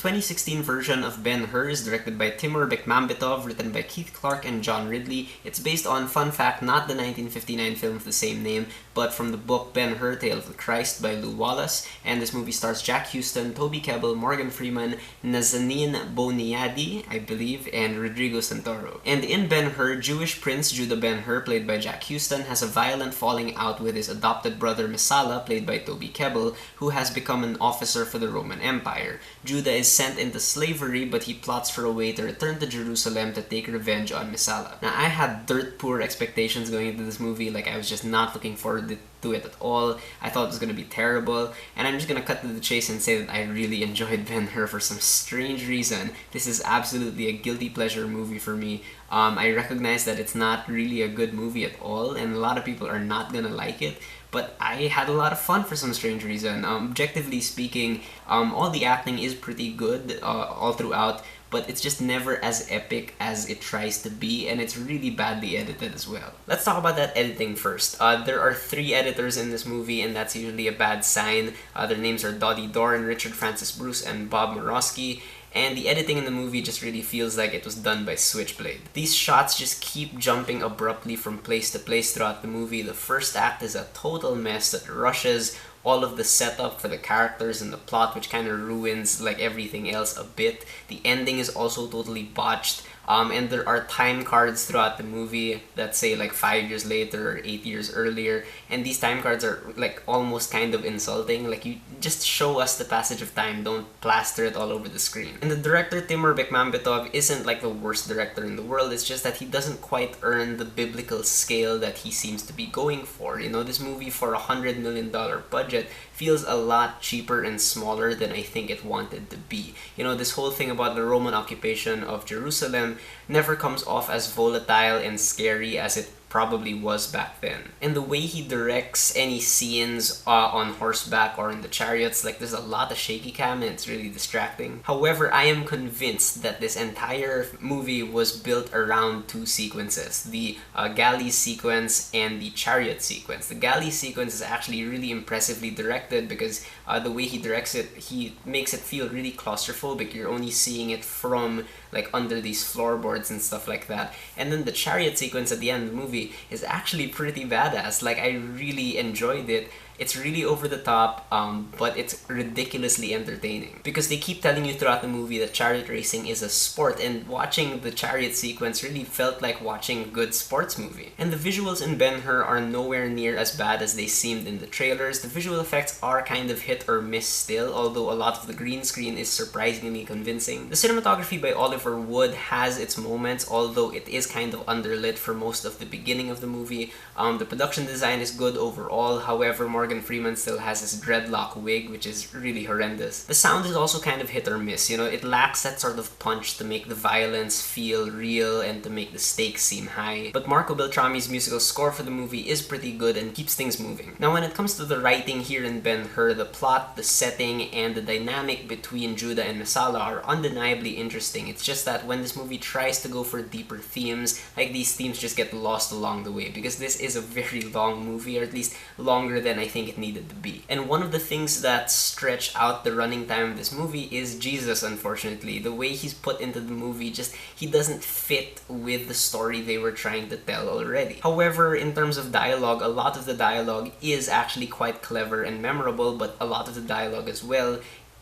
2016 version of Ben-Hur is directed by Timur Bekmambetov, written by Keith Clark and John Ridley. It's based on, fun fact, not the 1959 film of the same name, but from the book Ben-Hur, Tale of the Christ by Lew Wallace. And this movie stars Jack Huston, Toby Kebbell, Morgan Freeman, Nazanin Boniadi, I believe, and Rodrigo Santoro. And in Ben-Hur, Jewish Prince Judah Ben-Hur, played by Jack Huston, has a violent falling out with his adopted brother Messala, played by Toby Kebbell, who has become an officer for the Roman Empire. Judah is sent into slavery, but he plots for a way to return to Jerusalem to take revenge on Messala. Now, I had dirt poor expectations going into this movie. Like, I was just not looking forward to it at all. I thought it was going to be terrible, and I'm just going to cut to the chase and say that I really enjoyed Ben-Hur for some strange reason. This is absolutely a guilty pleasure movie for me. I recognize that it's not really a good movie at all, and a lot of people are not going to like it, but I had a lot of fun for some strange reason. Objectively speaking, all the acting is pretty good all throughout, but it's just never as epic as it tries to be, and it's really badly edited as well. Let's talk about that editing first. There are 3 editors in this movie, and that's usually a bad sign. Their names are Dottie Doran, Richard Francis Bruce, and Bob Morosky. And the editing in the movie just really feels like it was done by Switchblade. These shots just keep jumping abruptly from place to place throughout the movie. The first act is a total mess that rushes all of the setup for the characters and the plot, which kind of ruins like everything else a bit. The ending is also totally botched. And there are time cards throughout the movie that say like 5 years later or 8 years earlier, and these time cards are like almost kind of insulting. Like, you just show us the passage of time, don't plaster it all over the screen. And the director Timur Bekmambetov isn't like the worst director in the world, it's just that he doesn't quite earn the biblical scale that he seems to be going for. You know, this movie for $100 million budget feels a lot cheaper and smaller than I think it wanted to be. You know, this whole thing about the Roman occupation of Jerusalem never comes off as volatile and scary as it probably was back then. And the way he directs any scenes on horseback or in the chariots, like, there's a lot of shaky cam and it's really distracting. However, I am convinced that this entire movie was built around 2 sequences, the galley sequence and the chariot sequence. The galley sequence is actually really impressively directed because the way he directs it, he makes it feel really claustrophobic. You're only seeing it from like under these floorboards and stuff like that. And then the chariot sequence at the end of the movie is actually pretty badass. Like, I really enjoyed it. It's really over the top, but it's ridiculously entertaining. Because they keep telling you throughout the movie that chariot racing is a sport, and watching the chariot sequence really felt like watching a good sports movie. And the visuals in Ben-Hur are nowhere near as bad as they seemed in the trailers. The visual effects are kind of hit or miss still, although a lot of the green screen is surprisingly convincing. The cinematography by Oliver Wood has its moments, although it is kind of underlit for most of the beginning of the movie. The production design is good overall, however, Morgan Freeman still has his dreadlock wig, which is really horrendous. The sound is also kind of hit or miss. You know, it lacks that sort of punch to make the violence feel real and to make the stakes seem high. But Marco Beltrami's musical score for the movie is pretty good and keeps things moving. Now, when it comes to the writing here in Ben-Hur, the plot, the setting, and the dynamic between Judah and Messala are undeniably interesting. It's just that when this movie tries to go for deeper themes, like, these themes just get lost along the way, because this is a very long movie, or at least longer than I think it needed to be. And one of the things that stretch out the running time of this movie is Jesus, unfortunately. The way he's put into the movie, just, he doesn't fit with the story they were trying to tell already. However, in terms of dialogue, a lot of the dialogue is actually quite clever and memorable, but a lot of the dialogue as well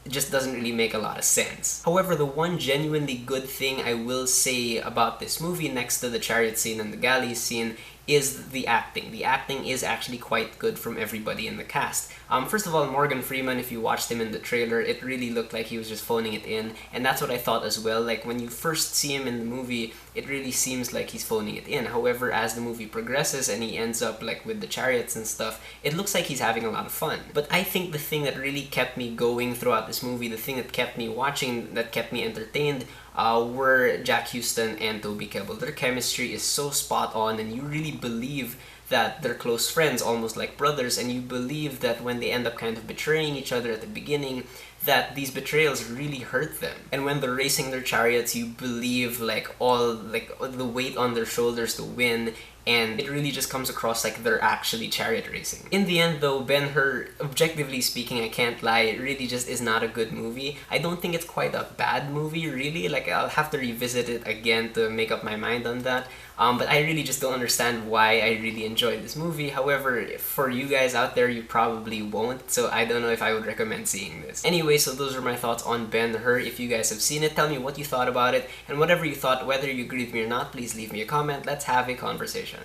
just doesn't really make a lot of sense. However, the one genuinely good thing I will say about this movie, next to the chariot scene and the galley scene, is the acting. The acting is actually quite good from everybody in the cast. First of all, Morgan Freeman, if you watched him in the trailer, it really looked like he was just phoning it in, and that's what I thought as well. Like, when you first see him in the movie, it really seems like he's phoning it in. However, as the movie progresses and he ends up like with the chariots and stuff, it looks like he's having a lot of fun. But I think the thing that really kept me going throughout this movie, the thing that kept me watching, that kept me entertained, were Jack Huston and Toby Kebbell. Their chemistry is so spot on, and you really believe that they're close friends, almost like brothers, and you believe that when they end up kind of betraying each other at the beginning, that these betrayals really hurt them. And when they're racing their chariots, you believe like all the weight on their shoulders to win, and it really just comes across like they're actually chariot racing. In the end though, Ben-Hur, objectively speaking, I can't lie, really just is not a good movie. I don't think it's quite a bad movie really, like I'll have to revisit it again to make up my mind on that. But I really just don't understand why I really enjoyed this movie. However, for you guys out there, you probably won't, so I don't know if I would recommend seeing this. Anyway, so those are my thoughts on Ben-Hur. If you guys have seen it, tell me what you thought about it, and whatever you thought, whether you agree with me or not, please leave me a comment. Let's have a conversation.